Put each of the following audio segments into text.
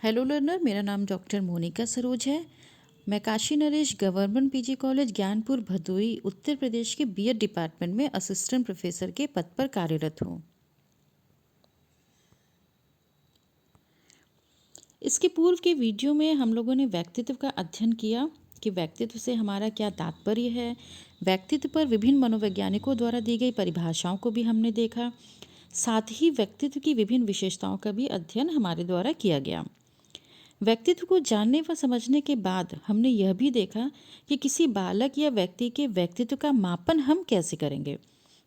Hello learner, मेरा नाम doctor Monika Saroj है। मैं Kashi Naresh government PG college Gyanpur Bhadohi Uttar Pradesh के बीएड डिपार्टमेंट में असिस्टेंट प्रोफेसर के पद पर कार्यरत हूँ। इसके पूर्व के वीडियो में हम लोगों ने व्यक्तित्व का अध्ययन किया कि व्यक्तित्व से हमारा क्या तात्पर्य है। व्यक्तित्व पर विभिन्न मनोवैज्ञानिकों द्वारा दी गई परिभाषाओं को भी हमने देखा। साथ ही व्यक्तित्व की विभिन्न विशेषताओं का भी अध्ययन हमारे द्वारा किया गया। व्यक्तित्व को जानने व समझने के बाद हमने यह भी देखा कि किसी बालक या व्यक्ति के व्यक्तित्व का मापन हम कैसे करेंगे,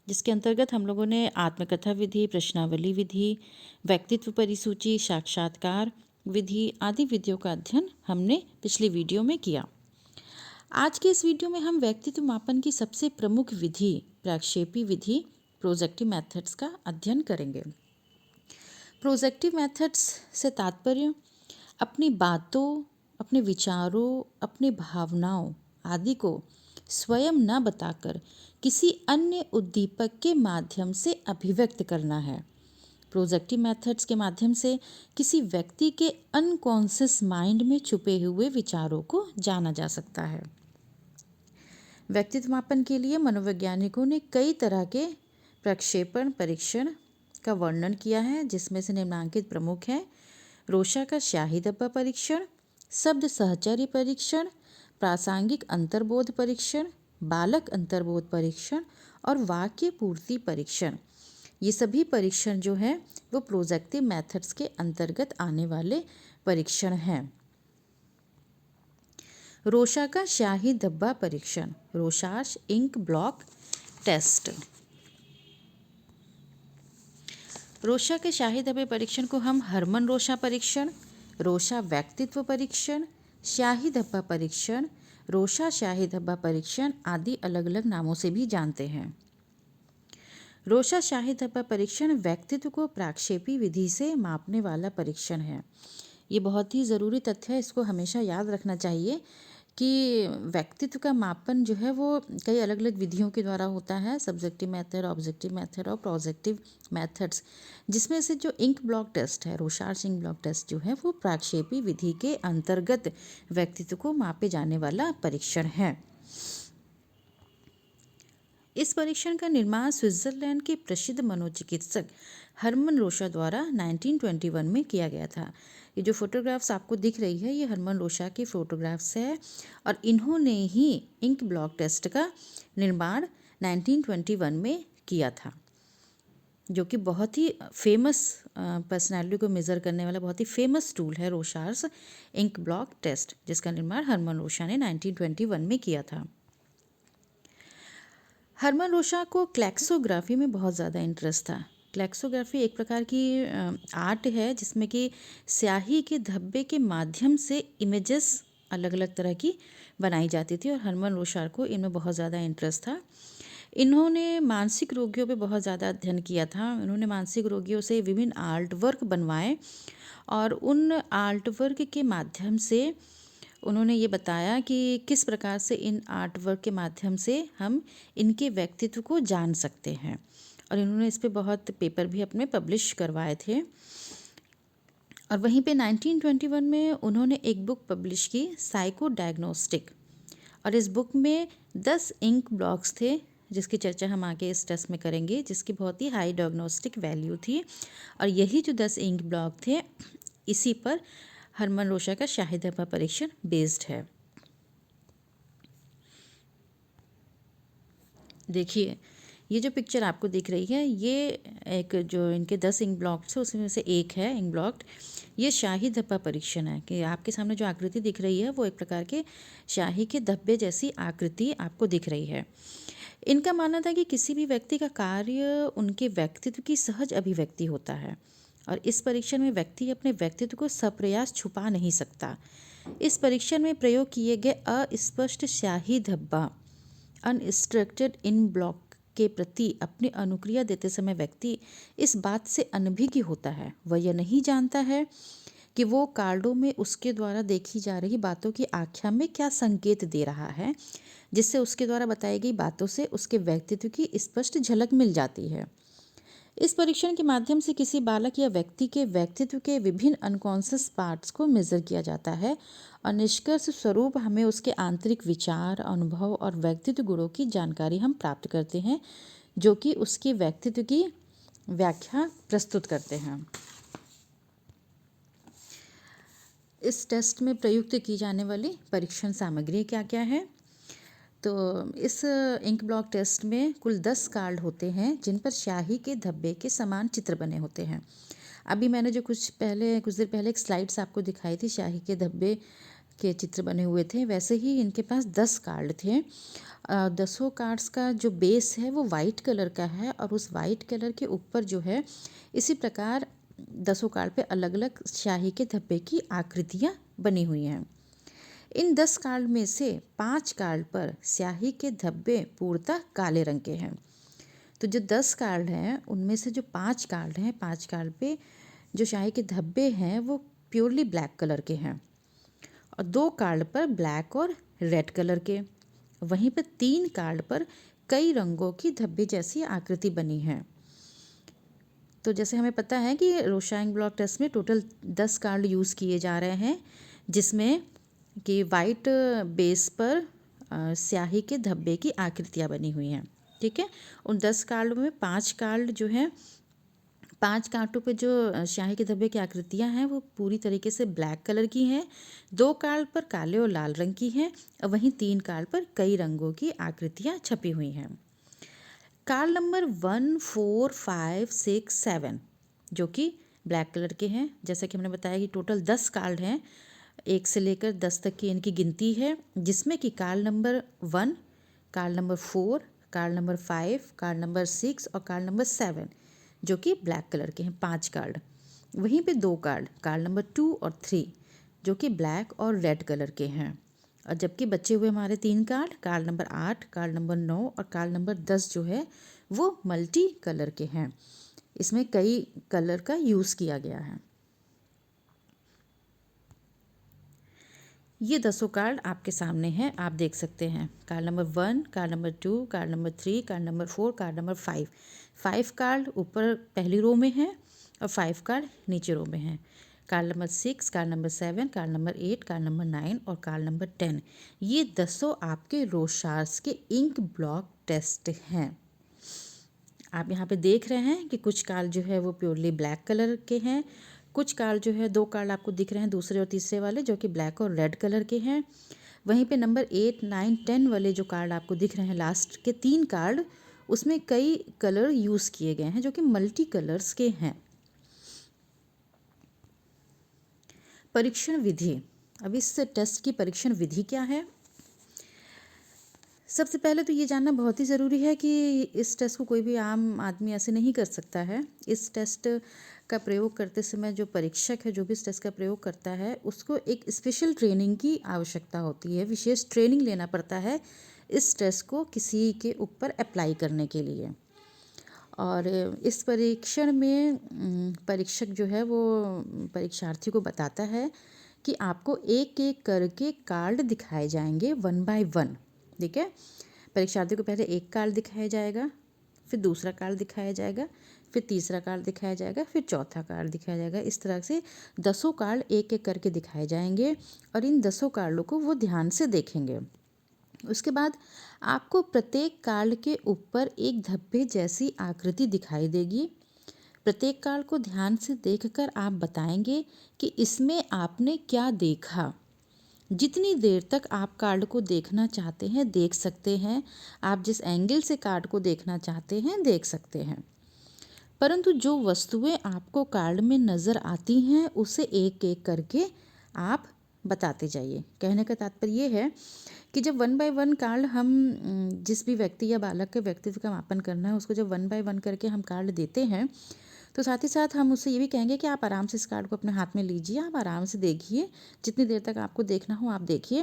जिसके अंतर्गत हम लोगों ने आत्मकथा विधि, प्रश्नावली विधि, व्यक्तित्व परिसूची, साक्षात्कार विधि आदि विधियों का अध्ययन हमने पिछली वीडियो में किया। आज के इस वीडियो में हम व्यक्तित्व मापन की सबसे प्रमुख विधि प्रक्षेपी विधि प्रोजेक्टिव मेथड्स का अध्ययन करेंगे। प्रोजेक्टिव मेथड्स से तात्पर्य अपनी बातों, अपने विचारों, अपनी भावनाओं आदि को स्वयं न बताकर किसी अन्य उद्दीपक के माध्यम से अभिव्यक्त करना है। प्रोजेक्टिव मेथड्स के माध्यम से किसी व्यक्ति के अनकॉन्शियस माइंड में छुपे हुए विचारों को जाना जा सकता है। व्यक्तित्व मापन के लिए मनोवैज्ञानिकों ने कई तरह के प्रक्षेपण परीक्षण का वर्णन किया है, जिसमें से निम्नलिखित प्रमुख हैं: रोशा का स्याही धब्बा परीक्षण, शब्द सहचर्य परीक्षण, प्रासंगिक अंतर्बोध परीक्षण, बालक अंतर्बोध परीक्षण और वाक्य पूर्ति परीक्षण। ये सभी परीक्षण जो हैं वो प्रोजेक्टिव मेथड्स के अंतर्गत आने वाले परीक्षण हैं। रोशा का स्याही धब्बा परीक्षण, रोशास इंक ब्लॉक टेस्ट। रोशा के स्याही धब्बे परीक्षण को हम हरमन रोशा परीक्षण, रोशा व्यक्तित्व परीक्षण, स्याही धब्बा परीक्षण, रोशा स्याही धब्बा परीक्षण आदि अलग अलग नामों से भी जानते हैं। रोशा स्याही धब्बा परीक्षण व्यक्तित्व को प्रक्षेपी विधि से मापने वाला परीक्षण है। ये बहुत ही ज़रूरी तथ्य है, इसको हमेशा याद रखना चाहिए कि व्यक्तित्व का मापन जो है वो कई अलग अलग विधियों के द्वारा होता है। सब्जेक्टिव मेथड, ऑब्जेक्टिव मेथड और प्रोजेक्टिव मेथड्स, जिसमें से जो इंक ब्लॉक टेस्ट है, रोशास इंक ब्लॉक टेस्ट जो है वो प्रक्षेपी विधि के अंतर्गत व्यक्तित्व को मापे जाने वाला परीक्षण है। इस परीक्षण का निर्माण स्विट्जरलैंड के प्रसिद्ध मनोचिकित्सक हरमन रोशा द्वारा 1921 में किया गया था। ये जो फोटोग्राफ्स आपको दिख रही है ये हरमन रोशा की फ़ोटोग्राफ्स है और इन्होंने ही इंक ब्लॉक टेस्ट का निर्माण 1921 में किया था, जो कि बहुत ही फेमस पर्सनैलिटी को मेज़र करने वाला बहुत ही फेमस टूल है रोशास इंक ब्लॉक टेस्ट, जिसका निर्माण हरमन रोशा ने 1921 में किया था। हरमन रोशा को क्लैक्सोग्राफी में बहुत ज़्यादा इंटरेस्ट था। क्लैक्सोग्राफी एक प्रकार की आर्ट है जिसमें कि स्याही के धब्बे के माध्यम से इमेजेस अलग अलग तरह की बनाई जाती थी और हरमन रोशा को इनमें बहुत ज़्यादा इंटरेस्ट था। इन्होंने मानसिक रोगियों पे बहुत ज़्यादा अध्ययन किया था। इन्होंने मानसिक रोगियों से विभिन्न आर्ट वर्क बनवाए और उन आर्ट वर्क के माध्यम से उन्होंने ये बताया कि किस प्रकार से इन आर्ट वर्क के माध्यम से हम इनके व्यक्तित्व को जान सकते हैं, और इन्होंने इस पे बहुत पेपर भी अपने पब्लिश करवाए थे। और वहीं पे 1921 में उन्होंने एक बुक पब्लिश की, साइको डायग्नोस्टिक, और इस बुक में 10 इंक ब्लॉक्स थे जिसकी चर्चा हम आगे इस टेस्ट में करेंगे, जिसकी बहुत ही हाई डायग्नोस्टिक वैल्यू थी। और यही जो 10 इंक ब्लॉक थे इसी पर हरमन रोशा का स्याही धब्बा परीक्षण बेस्ड है। देखिए ये जो पिक्चर आपको दिख रही है ये एक जो इनके 10 इंक ब्लॉक्स है उसमें से एक है इंक ब्लॉक। ये स्याही धब्बा परीक्षण है कि आपके सामने जो आकृति दिख रही है वो एक प्रकार के स्याही के धब्बे जैसी आकृति आपको दिख रही है। इनका मानना था कि किसी भी व्यक्ति का कार्य उनके व्यक्तित्व की सहज अभिव्यक्ति होता है और इस परीक्षण में व्यक्ति अपने व्यक्तित्व को सप्रयास छुपा नहीं सकता। इस परीक्षण में प्रयोग किए गए अस्पष्ट स्याही धब्बा अनस्ट्रक्चर्ड इन ब्लॉक के प्रति अपनी अनुक्रिया देते समय व्यक्ति इस बात से अनभिज्ञ होता है। वह यह नहीं जानता है कि वो कार्डों में उसके द्वारा देखी जा रही बातों की आख्या में क्या संकेत दे रहा है, जिससे उसके द्वारा बताई गई बातों से उसके व्यक्तित्व की स्पष्ट झलक मिल जाती है। इस परीक्षण के माध्यम से किसी बालक या व्यक्ति के व्यक्तित्व के विभिन्न अनकॉन्शियस पार्ट्स को मेजर किया जाता है और निष्कर्ष स्वरूप हमें उसके आंतरिक विचार, अनुभव और व्यक्तित्व गुणों की जानकारी हम प्राप्त करते हैं, जो कि उसके व्यक्तित्व की व्याख्या प्रस्तुत करते हैं। इस टेस्ट में प्रयुक्त की जाने वाली परीक्षण सामग्री क्या क्या है? तो इस इंक ब्लॉक टेस्ट में कुल 10 कार्ड होते हैं जिन पर स्याही के धब्बे के समान चित्र बने होते हैं। अभी मैंने जो कुछ देर पहले एक स्लाइड्स आपको दिखाई थी, स्याही के धब्बे के चित्र बने हुए थे, वैसे ही इनके पास 10 कार्ड थे। 10 कार्ड्स का जो बेस है वो वाइट कलर का है और उस वाइट कलर के ऊपर जो है इसी प्रकार 10 कार्ड पे अलग अलग स्याही के धब्बे की आकृतियाँ बनी हुई हैं। इन 10 कार्ड में से 5 कार्ड पर स्याही के धब्बे पूर्णतः काले रंग के हैं। तो जो 10 कार्ड हैं उनमें से जो 5 कार्ड हैं, 5 कार्ड पे जो स्याही के धब्बे हैं वो प्योरली ब्लैक कलर के हैं और 2 कार्ड पर ब्लैक और रेड कलर के। वहीं पर 3 कार्ड पर कई रंगों की धब्बे जैसी आकृति बनी है। तो जैसे हमें पता है कि रोशाइंग ब्लॉक टेस्ट में टोटल 10 कार्ड यूज़ किए जा रहे हैं, जिसमें कि वाइट बेस पर स्याही के धब्बे की आकृतियाँ बनी हुई हैं। ठीक है, उन 10 कार्ड में 5 कार्ड जो हैं, 5 कार्डों पे जो स्याही के धब्बे की आकृतियाँ हैं वो पूरी तरीके से ब्लैक कलर की हैं। 2 कार्ड पर काले और लाल रंग की हैं और वहीं 3 कार्ड पर कई रंगों की आकृतियाँ छपी हुई हैं। कार्ड नंबर 1, 4, 5, 6, 7 जो कि ब्लैक कलर के हैं। जैसा कि हमने बताया कि टोटल 10 कार्ड हैं, 1 से लेकर 10 तक की इनकी गिनती है, जिसमें कि card number 1, card number 4, card number 5, card number 6 और कार्ड नंबर 7 जो कि ब्लैक कलर के हैं, 5 कार्ड। वहीं पे 2 कार्ड, कार्ड नंबर 2 और 3 जो कि ब्लैक और रेड कलर के हैं। और जबकि बचे हुए हमारे 3 card, card number 8, card number 9 और कार्ड नंबर 10 जो है वो मल्टी कलर के हैं। इसमें कई कलर का यूज़ किया गया है। ये 10 कार्ड आपके सामने हैं, आप देख सकते हैं। Card number 1, card number 2, card number 3, card number 4, card number 5। 5 card ऊपर पहली रो में हैं और 5 कार्ड नीचे रो में हैं। Card number 6, card number 7, card number 8, card number 9 और कार्ड नंबर 10। ये 10 आपके रोशार्स के इंक ब्लॉक टेस्ट हैं। आप यहाँ पे देख रहे हैं कि कुछ कार्ड जो है वो प्योरली ब्लैक कलर के हैं, कुछ कार्ड जो है 2 कार्ड आपको दिख रहे हैं दूसरे और तीसरे वाले जो कि ब्लैक और रेड कलर के हैं। वहीं पे नंबर 8, 9, 10 वाले जो कार्ड आपको दिख रहे हैं लास्ट के 3 कार्ड, उसमें कई कलर यूज़ किए गए हैं जो कि मल्टी कलर्स के हैं। परीक्षण विधि। अब इस टेस्ट की परीक्षण विधि क्या है? सबसे पहले तो ये जानना बहुत ही ज़रूरी है कि इस टेस्ट को कोई भी आम आदमी ऐसे नहीं कर सकता है। इस टेस्ट का प्रयोग करते समय जो परीक्षक है, जो भी इस टेस्ट का प्रयोग करता है, उसको एक स्पेशल ट्रेनिंग की आवश्यकता होती है, विशेष ट्रेनिंग लेना पड़ता है इस टेस्ट को किसी के ऊपर अप्लाई करने के लिए। और इस परीक्षण में परीक्षक जो है वो परीक्षार्थी को बताता है कि आपको एक एक करके कार्ड दिखाए जाएंगे 1 बाय 1। ठीक है, परीक्षार्थी को पहले एक कार्ड दिखाया जाएगा, फिर दूसरा कार्ड दिखाया जाएगा, फिर तीसरा कार्ड दिखाया जाएगा, फिर चौथा कार्ड दिखाया जाएगा। इस तरह से 10 कार्ड एक एक करके दिखाए जाएंगे और इन 10 कार्डों को वो ध्यान से देखेंगे। उसके बाद आपको प्रत्येक कार्ड के ऊपर एक धब्बे जैसी आकृति दिखाई देगी। प्रत्येक कार्ड को ध्यान से देखकर आप बताएंगे कि इसमें आपने क्या देखा। जितनी देर तक आप कार्ड को देखना चाहते हैं देख सकते हैं, आप जिस एंगल से कार्ड को देखना चाहते हैं देख सकते हैं, परंतु जो वस्तुएं आपको कार्ड में नज़र आती हैं उसे एक एक करके आप बताते जाइए। कहने का तात्पर्य ये है कि जब 1 बाय 1 कार्ड हम जिस भी व्यक्ति या बालक के व्यक्तित्व का मापन करना है उसको जब 1 बाय 1 करके हम कार्ड देते हैं, तो साथ ही साथ हम उससे ये भी कहेंगे कि आप आराम से इस कार्ड को अपने हाथ में लीजिए, आप आराम से देखिए, जितनी देर तक आपको देखना हो आप देखिए,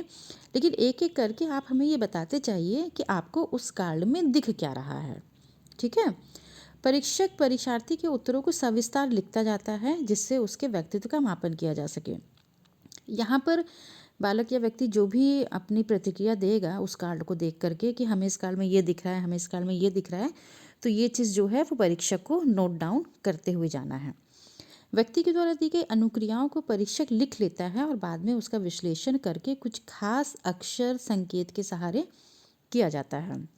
लेकिन एक एक करके आप हमें ये बताते चाहिए कि आपको उस कार्ड में दिख क्या रहा है। ठीक है, परीक्षक परीक्षार्थी के उत्तरों को सविस्तार लिखता जाता है जिससे उसके व्यक्तित्व का मापन किया जा सके। यहाँ पर बालक या व्यक्ति जो भी अपनी प्रतिक्रिया देगा उस कार्ड को देख करके कि हमें इस कार्ड में ये दिख रहा है, हमें इस कार्ड में ये दिख रहा है, तो ये चीज़ जो है वो परीक्षक को नोट डाउन करते हुए जाना है। व्यक्ति के द्वारा दी गई अनुक्रियाओं को परीक्षक लिख लेता है और बाद में उसका विश्लेषण करके कुछ खास अक्षर संकेत के सहारे किया जाता है।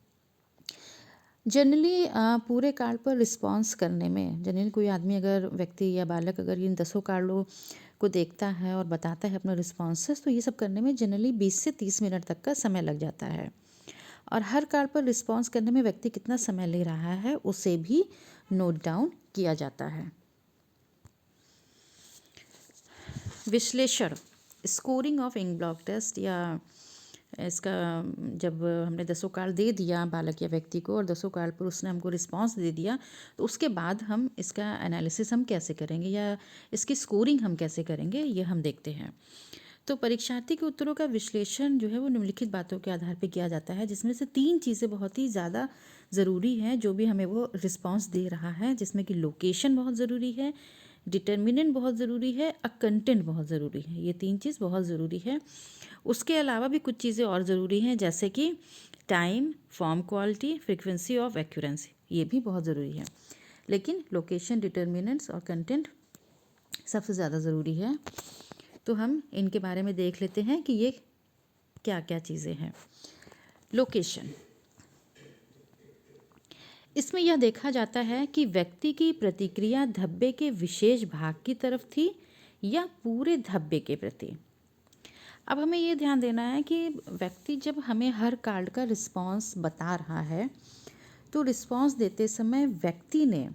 जनरली पूरे कार्ड पर रिस्पॉन्स करने में जनरली कोई आदमी अगर व्यक्ति या बालक अगर इन 10 कार्डों को देखता है और बताता है अपना रिस्पॉन्सेस, तो ये सब करने में जनरली 20 से 30 मिनट तक का समय लग जाता है। और हर कार्ड पर रिस्पॉन्स करने में व्यक्ति कितना समय ले रहा है उसे भी नोट डाउन किया जाता है। विश्लेषण, scoring of ink blot test, या इसका जब हमने 10 कार्ड दे दिया बालक या व्यक्ति को और 10 कार्ड पर उसने हमको रिस्पांस दे दिया, तो उसके बाद हम इसका एनालिसिस हम कैसे करेंगे या इसकी स्कोरिंग हम कैसे करेंगे, ये हम देखते हैं। तो परीक्षार्थी के उत्तरों का विश्लेषण जो है वो निम्नलिखित बातों के आधार पर किया जाता है, जिसमें से 3 चीज़ें बहुत ही ज़्यादा ज़रूरी हैं जो भी हमें वो रिस्पॉन्स दे रहा है, जिसमें कि लोकेशन बहुत ज़रूरी है, डिटर्मिनेंट बहुत ज़रूरी है और कंटेंट बहुत ज़रूरी है। ये 3 चीज़ बहुत ज़रूरी है। उसके अलावा भी कुछ चीज़ें और ज़रूरी हैं, जैसे कि time, form quality, frequency of accuracy, ये भी बहुत ज़रूरी है। लेकिन लोकेशन, डिटर्मिनेंट्स और कंटेंट सबसे ज़्यादा ज़रूरी है। तो हम इनके बारे में देख लेते हैं कि ये क्या क्या चीज़ें हैं। लोकेशन, इसमें यह देखा जाता है कि व्यक्ति की प्रतिक्रिया धब्बे के विशेष भाग की तरफ थी या पूरे धब्बे के प्रति। अब हमें ये ध्यान देना है कि व्यक्ति जब हमें हर कार्ड का रिस्पांस बता रहा है, तो रिस्पांस देते समय व्यक्ति ने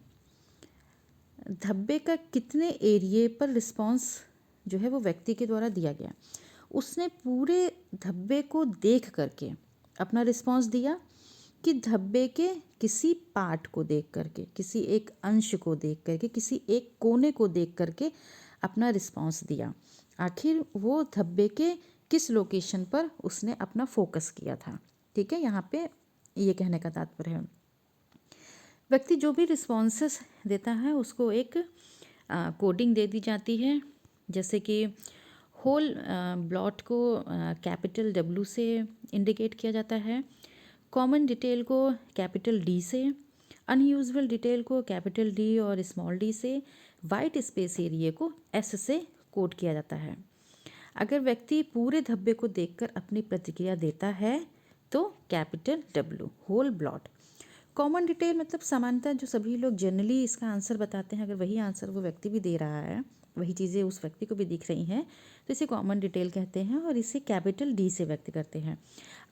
धब्बे का कितने एरिए पर रिस्पांस जो है वो व्यक्ति के द्वारा दिया गया, उसने पूरे धब्बे को देख करके अपना रिस्पांस दिया कि धब्बे के किसी पार्ट को देख करके, किसी एक अंश को देख करके, किसी एक कोने को देख करके अपना रिस्पांस दिया। आखिर वो धब्बे के किस लोकेशन पर उसने अपना फोकस किया था। ठीक है, यहाँ पे ये कहने का तात्पर्य है। व्यक्ति जो भी रिस्पॉन्सेस देता है उसको एक कोडिंग दे दी जाती है, जैसे कि होल ब्लॉट को कैपिटल W से इंडिकेट किया जाता है, कॉमन डिटेल को कैपिटल D से, अनयूजुअल डिटेल को कैपिटल D और स्मॉल d से, वाइट स्पेस एरिया को S से कोड किया जाता है। अगर व्यक्ति पूरे धब्बे को देखकर अपनी प्रतिक्रिया देता है तो capital W, whole blot. Common detail मतलब सामान्यतः जो सभी लोग जनरली इसका आंसर बताते हैं, अगर वही आंसर वो व्यक्ति भी दे रहा है, वही चीज़ें उस व्यक्ति को भी दिख रही हैं, तो इसे कॉमन डिटेल कहते हैं और इसे कैपिटल D से व्यक्त करते हैं।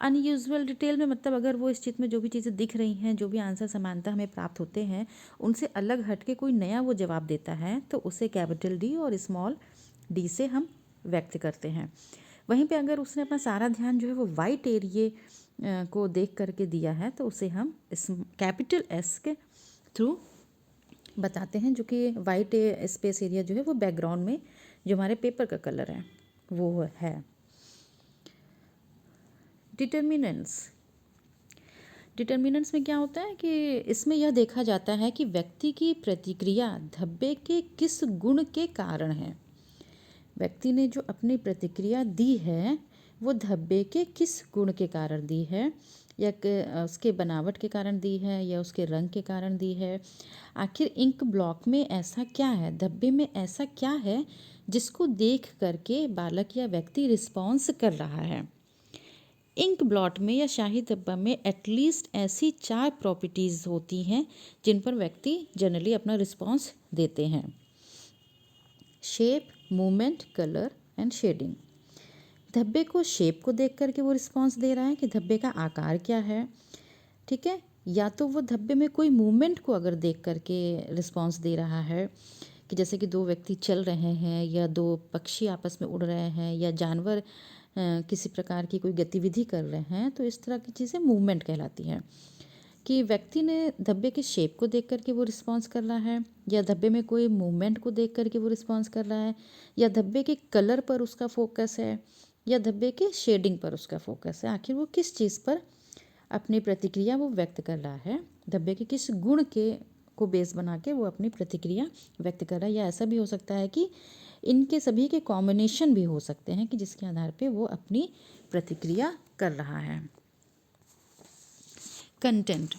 अनयूजुअल डिटेल में मतलब अगर वो इस चित्र में जो भी चीज़ें दिख रही हैं, जो भी आंसर समानता हमें प्राप्त होते हैं, उनसे अलग हट के कोई नया वो जवाब देता है, तो उसे कैपिटल D और स्मॉल d से हम व्यक्त करते हैं। वहीं पे अगर उसने अपना सारा ध्यान जो है वो वाइट एरिए को देख करके दिया है, तो उसे हम इस कैपिटल S के थ्रू बताते हैं, जो कि वाइट स्पेस एरिया जो है वो बैकग्राउंड में जो हमारे पेपर का कलर है वो है। डिटर्मिनेंट्स में क्या होता है कि इसमें यह देखा जाता है कि व्यक्ति की प्रतिक्रिया धब्बे के किस गुण के कारण है। व्यक्ति ने जो अपनी प्रतिक्रिया दी है वो धब्बे के किस गुण के कारण दी है, या उसके बनावट के कारण दी है, या उसके रंग के कारण दी है। आखिर इंक ब्लॉक में ऐसा क्या है, धब्बे में ऐसा क्या है जिसको देख करके बालक या व्यक्ति रिस्पॉन्स कर रहा है। इंक ब्लॉट में या शाही धब्बा में एटलीस्ट ऐसी 4 प्रॉपर्टीज़ होती हैं जिन पर व्यक्ति जनरली अपना रिस्पॉन्स देते हैं। Shape, movement, colour and shading. धब्बे को शेप को देख करके वो रिस्पॉन्स दे रहा है कि धब्बे का आकार क्या है। ठीक है, या तो वो धब्बे में कोई मूवमेंट को अगर देख करके रिस्पॉन्स दे रहा है कि जैसे कि 2 व्यक्ति चल रहे हैं, या 2 पक्षी आपस में उड़ रहे हैं, या जानवर किसी प्रकार की कोई गतिविधि कर रहे हैं, तो इस तरह की चीज़ें मूवमेंट कहलाती हैं। कि व्यक्ति ने धब्बे के शेप को देख करके वो रिस्पॉन्स कर रहा है, या धब्बे में कोई मूवमेंट को देख करके वो रिस्पॉन्स कर रहा है, या धब्बे के कलर पर उसका फोकस है, या धब्बे के शेडिंग पर उसका फोकस है। आखिर वो किस चीज़ पर अपनी प्रतिक्रिया वो व्यक्त कर रहा है, धब्बे के किस गुण के को बेस बना के वो अपनी प्रतिक्रिया व्यक्त कर रहा है। या ऐसा भी हो सकता है कि इनके सभी के कॉम्बिनेशन भी हो सकते हैं कि जिसके आधार पे वो अपनी प्रतिक्रिया कर रहा है। कंटेंट,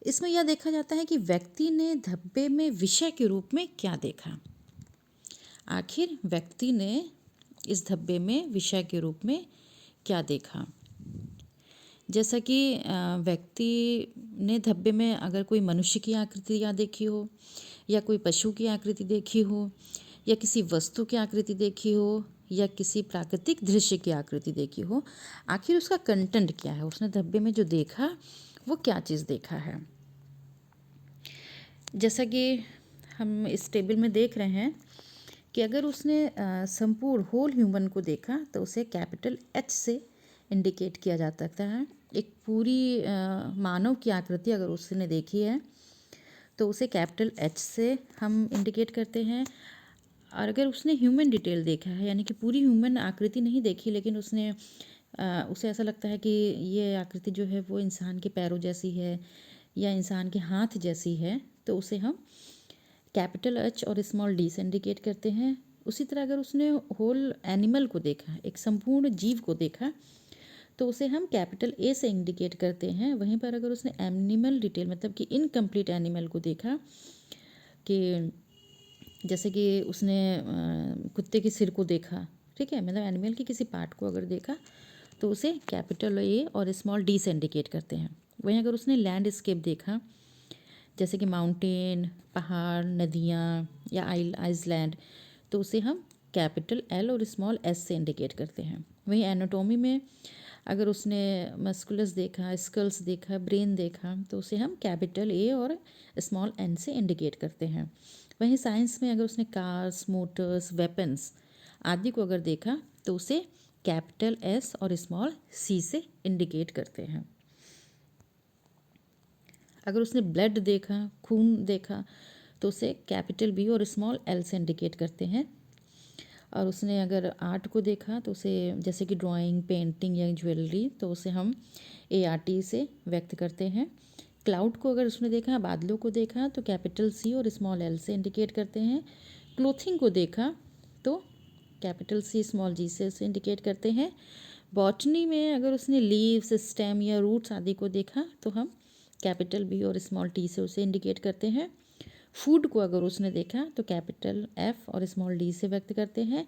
इसमें यह देखा जाता है कि व्यक्ति ने धब्बे में विषय के रूप में क्या देखा। आखिर व्यक्ति ने इस धब्बे में विषय के रूप में क्या देखा। जैसा कि व्यक्ति ने धब्बे में अगर कोई मनुष्य की आकृतियाँ देखी हो, या कोई पशु की आकृति देखी हो, या किसी वस्तु की आकृति देखी हो, या किसी प्राकृतिक दृश्य की आकृति देखी हो, आखिर उसका कंटेंट क्या है, उसने धब्बे में जो देखा वो क्या चीज़ देखा है। जैसा कि हम इस टेबल में देख रहे हैं कि अगर उसने संपूर्ण होल ह्यूमन को देखा तो उसे कैपिटल एच से इंडिकेट किया जा सकता है। एक पूरी मानव की आकृति अगर उसने देखी है तो उसे कैपिटल एच से हम इंडिकेट करते हैं। और अगर उसने ह्यूमन डिटेल देखा है, यानी कि पूरी ह्यूमन आकृति नहीं देखी, लेकिन उसे ऐसा लगता है कि ये आकृति जो है वो इंसान के पैरों जैसी है या इंसान के हाथ जैसी है, तो उसे हम कैपिटल एच और स्मॉल डी से इंडिकेट करते हैं। उसी तरह अगर उसने होल एनिमल को देखा, एक संपूर्ण जीव को देखा, तो उसे हम कैपिटल ए से इंडिकेट करते हैं। वहीं पर अगर उसने एनिमल डिटेल मतलब कि इनकम्प्लीट एनिमल को देखा, कि जैसे कि उसने कुत्ते के सिर को देखा, ठीक है, मतलब एनिमल के किसी पार्ट को अगर देखा, तो उसे कैपिटल ए और स्मॉल डी से इंडिकेट करते हैं। वहीं अगर उसने लैंडस्केप देखा, जैसे कि माउंटेन, पहाड़, नदियाँ या आइसलैंड, तो उसे हम कैपिटल एल और स्मॉल एस से इंडिकेट करते हैं। वहीं एनाटॉमी में अगर उसने मस्कुलस देखा, स्कल्स देखा, ब्रेन देखा, तो उसे हम कैपिटल ए और स्मॉल एन से इंडिकेट करते हैं। वहीं साइंस में अगर उसने कार्स, मोटर्स, वेपन्स आदि को अगर देखा, तो उसे कैपिटल एस और स्मॉल सी से इंडिकेट करते हैं। अगर उसने ब्लड देखा, खून देखा, तो उसे कैपिटल बी और स्मॉल एल से इंडिकेट करते हैं। और उसने अगर आर्ट को देखा, तो उसे जैसे कि ड्राइंग, पेंटिंग या ज्वेलरी, तो उसे हम ए आर टी से व्यक्त करते हैं। क्लाउड को अगर उसने देखा, बादलों को देखा, तो कैपिटल सी और स्मॉल एल से इंडिकेट करते हैं। क्लोथिंग को देखा तो कैपिटल सी स्मॉल जी से उसे इंडिकेट करते हैं। बॉटनी में अगर उसने लीव्स, स्टेम या रूट्स आदि को देखा, तो हम कैपिटल बी और स्मॉल टी से उसे इंडिकेट करते हैं। फूड को अगर उसने देखा तो कैपिटल एफ और स्मॉल डी से व्यक्त करते हैं।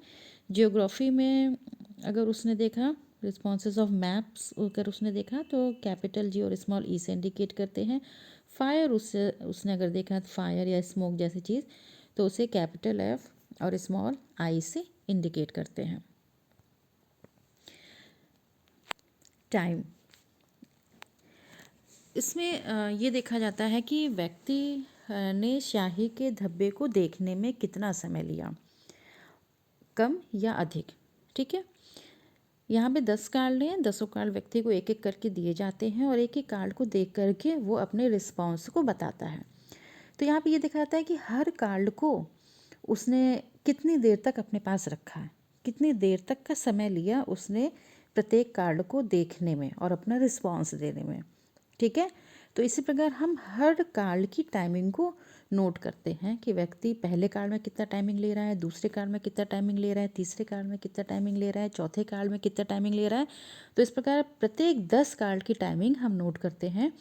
जियोग्राफी में अगर उसने देखा, रिस्पॉन्सेज ऑफ मैप्स अगर उसने देखा, तो कैपिटल जी और स्मॉल ई से इंडिकेट करते हैं। फायर उसने अगर देखा, फायर या स्मोक जैसी चीज़, तो उसे कैपिटल एफ और स्मॉल आई से इंडिकेट करते हैं। टाइम, इसमें ये देखा जाता है कि व्यक्ति ने स्याही के धब्बे को देखने में कितना समय लिया, कम या अधिक। ठीक है, यहाँ पे 10 कार्ड हैं, 10 कार्ड व्यक्ति को एक एक करके दिए जाते हैं और एक एक कार्ड को देख करके वो अपने रिस्पॉन्स को बताता है। तो यहाँ पे ये देखा जाता है कि हर कार्ड को उसने कितनी देर तक अपने पास रखा है, कितनी देर तक का समय लिया उसने प्रत्येक कार्ड को देखने में और अपना रिस्पॉन्स देने में। ठीक है, तो इसी प्रकार हम हर कार्ड की टाइमिंग को नोट करते हैं कि व्यक्ति पहले कार्ड में कितना टाइमिंग ले रहा है, दूसरे कार्ड में कितना टाइमिंग ले रहा है, तीसरे कार्ड में कितना टाइमिंग ले रहा है, चौथे कार्ड में कितना टाइमिंग ले रहा है। तो इस प्रकार प्रत्येक 10 कार्ड की टाइमिंग हम नोट करते हैं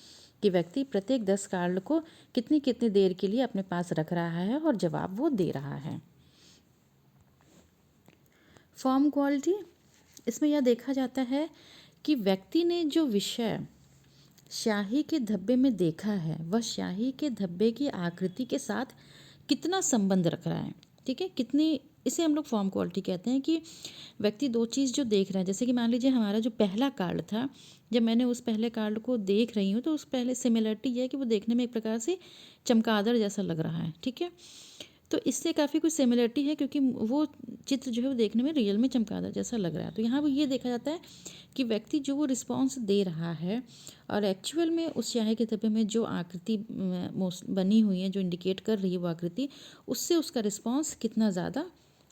कि व्यक्ति प्रत्येक 10 कार्ड को कितनी कितनी देर के लिए अपने पास रख रहा है और जवाब वो दे रहा है। फॉर्म क्वालिटी, इसमें यह देखा जाता है कि व्यक्ति ने जो विषय स्याही के धब्बे में देखा है, वह स्याही के धब्बे की आकृति के साथ कितना संबंध रख रहा है। ठीक है, कितनी, इसे हम लोग फॉर्म क्वालिटी कहते हैं कि व्यक्ति दो चीज़ जो देख रहा है, जैसे कि मान लीजिए हमारा जो पहला कार्ड था, जब मैंने उस पहले कार्ड को देख रही हूँ तो उस पहले सिमिलरिटी ये है कि वो देखने में एक प्रकार से चमगादड़ जैसा लग रहा है। ठीक है, तो इससे काफ़ी कुछ सिमिलरिटी है क्योंकि वो चित्र जो है वो देखने में रियल में चमगादड़ जैसा लग रहा है। तो यहाँ पर ये देखा जाता है कि व्यक्ति जो वो रिस्पॉन्स दे रहा है और एक्चुअल में उस स्याही के धब्बे में जो आकृति बनी हुई है, जो इंडिकेट कर रही है वो आकृति, उससे उसका रिस्पॉन्स कितना ज़्यादा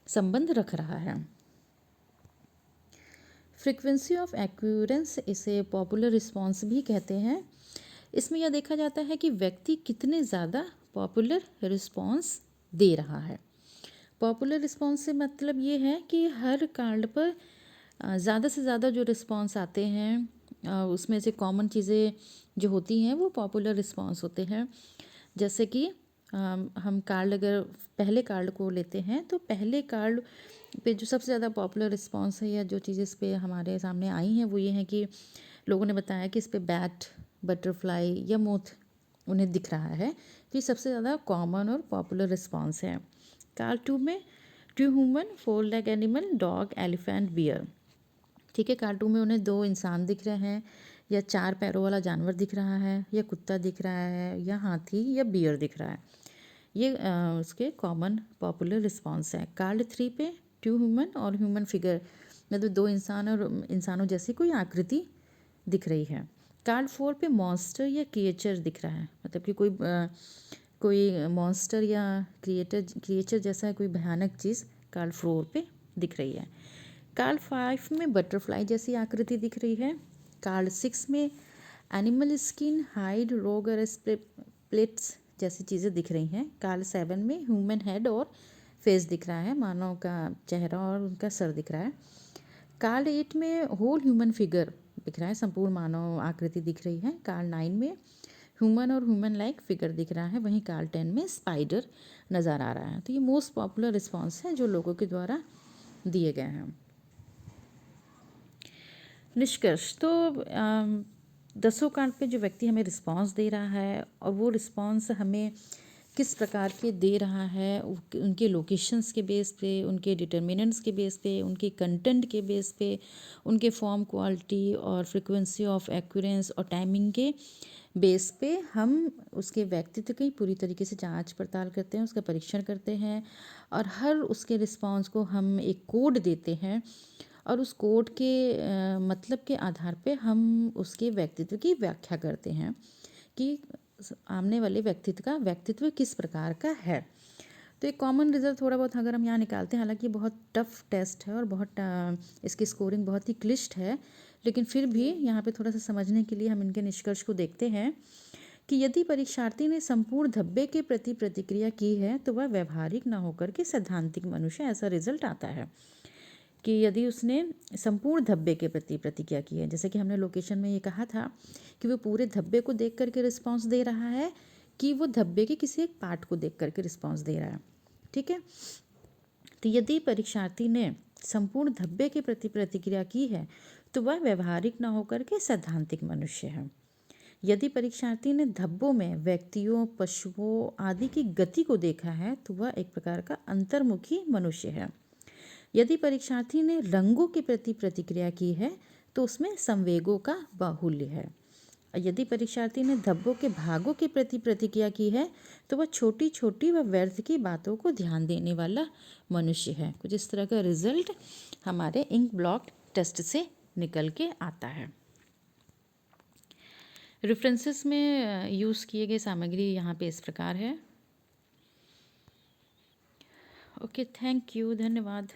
संबंध रख रहा है। फ्रीक्वेंसी ऑफ एक्यूरेंस, इसे पॉपुलर रिस्पॉन्स भी कहते हैं। इसमें यह देखा जाता है कि व्यक्ति कितने ज़्यादा पॉपुलर रिस्पॉन्स दे रहा है। पॉपुलर रिस्पॉन्स से मतलब ये है कि हर कार्ड पर ज़्यादा से ज़्यादा जो रिस्पॉन्स आते हैं उसमें से कॉमन चीज़ें जो होती हैं वो पॉपुलर रिस्पॉन्स होते हैं। जैसे कि हम कार्ड अगर पहले कार्ड को लेते हैं तो पहले कार्ड पे जो सबसे ज़्यादा पॉपुलर रिस्पॉन्स है या जो चीज़ें इस पे हमारे सामने आई हैं वो ये है कि लोगों ने बताया कि इस पे बैट, बटरफ्लाई या मोथ उन्हें दिख रहा है। तो ये सबसे ज़्यादा कॉमन और पॉपुलर रिस्पॉन्स है। कार्ड 2 में 2 human, 4 leg animal, dog, elephant, bear. ठीक है, कार्ड 2 में उन्हें 2 इंसान दिख रहे हैं या 4 पैरों वाला जानवर दिख रहा है या कुत्ता दिख रहा है या हाथी या बियर दिख रहा है। ये उसके कॉमन पॉपुलर रिस्पॉन्स है। कार्ड 3 पे 2 ह्यूमन और ह्यूमन फिगर, मतलब 2 इंसान और इंसानों जैसी कोई आकृति दिख रही है। कार्ड 4 पे मॉन्स्टर या क्रिएचर दिख रहा है, मतलब कि कोई मॉन्स्टर या क्रिएचर जैसा कोई भयानक चीज़ कार्ड 4 पे दिख रही है। कार्ड 5 में बटरफ्लाई जैसी आकृति दिख रही है। कार्ड 6 में एनिमल स्किन, हाइड, रोग और प्लेट्स जैसी चीज़ें दिख रही हैं। कार्ड 7 में ह्यूमन हेड और फेस दिख रहा है, मानव का चेहरा और उनका सर दिख रहा है। कार्ड 8 में होल ह्यूमन फिगर दिख रहा है, संपूर्ण मानव आकृति दिख रही है। कार्ड 9 में ह्यूमन और ह्यूमन लाइक फिगर दिख रहा है। वहीं कार्ड 10 में स्पाइडर नज़र आ रहा है। तो ये मोस्ट पॉपुलर रिस्पॉन्स है जो लोगों के द्वारा दिए गए हैं। निष्कर्ष तो 10 कार्ड पे जो व्यक्ति हमें रिस्पॉन्स दे रहा है और वो रिस्पॉन्स हमें किस प्रकार के दे रहा है, उनके लोकेशंस के बेस पे, उनके डिटर्मिनेंट्स के बेस पे, उनके कंटेंट के बेस पे, उनके फॉर्म, क्वालिटी और फ्रिक्वेंसी ऑफ एक्यूरेंस और टाइमिंग के बेस पे हम उसके व्यक्तित्व की पूरी तरीके से जांच पड़ताल करते हैं, उसका परीक्षण करते हैं और हर उसके रिस्पॉन्स को हम एक कोड देते हैं और उस कोड के मतलब के आधार पे हम उसके व्यक्तित्व की व्याख्या करते हैं कि सामने वाले व्यक्तित्व का व्यक्तित्व किस प्रकार का है। तो एक कॉमन रिजल्ट थोड़ा बहुत अगर हम यहाँ निकालते हैं, हालांकि बहुत टफ टेस्ट है और बहुत इसकी स्कोरिंग बहुत ही क्लिष्ट है, लेकिन फिर भी यहाँ पे थोड़ा सा समझने के लिए हम इनके निष्कर्ष को देखते हैं कि यदि परीक्षार्थी ने संपूर्ण धब्बे के प्रति प्रतिक्रिया की है तो वह व्यवहारिक न होकर के सैद्धांतिक मनुष्य, ऐसा रिजल्ट आता है। कि यदि उसने संपूर्ण धब्बे के प्रति प्रतिक्रिया की है, जैसे कि हमने लोकेशन में ये कहा था कि वो पूरे धब्बे को देख करके रिस्पॉन्स दे रहा है कि वो धब्बे के किसी एक पार्ट को देख करके रिस्पॉन्स दे रहा है। ठीक है, तो यदि परीक्षार्थी ने संपूर्ण धब्बे के प्रति प्रतिक्रिया की है तो वह व्यवहारिक न होकर के सैद्धांतिक मनुष्य है। यदि परीक्षार्थी ने धब्बों में व्यक्तियों, पशुओं आदि की गति को देखा है तो वह एक प्रकार का अंतर्मुखी मनुष्य है। यदि परीक्षार्थी ने रंगों के प्रति प्रतिक्रिया की है तो उसमें संवेगों का बाहुल्य है। यदि परीक्षार्थी ने धब्बों के भागों के प्रति प्रतिक्रिया की है तो वह छोटी छोटी व व्यर्थ की बातों को ध्यान देने वाला मनुष्य है। कुछ इस तरह का रिजल्ट हमारे इंक ब्लॉक टेस्ट से निकल के आता है। रेफरेंसेस में यूज़ किए गए सामग्री यहाँ पे इस प्रकार है। ओके, थैंक यू, धन्यवाद।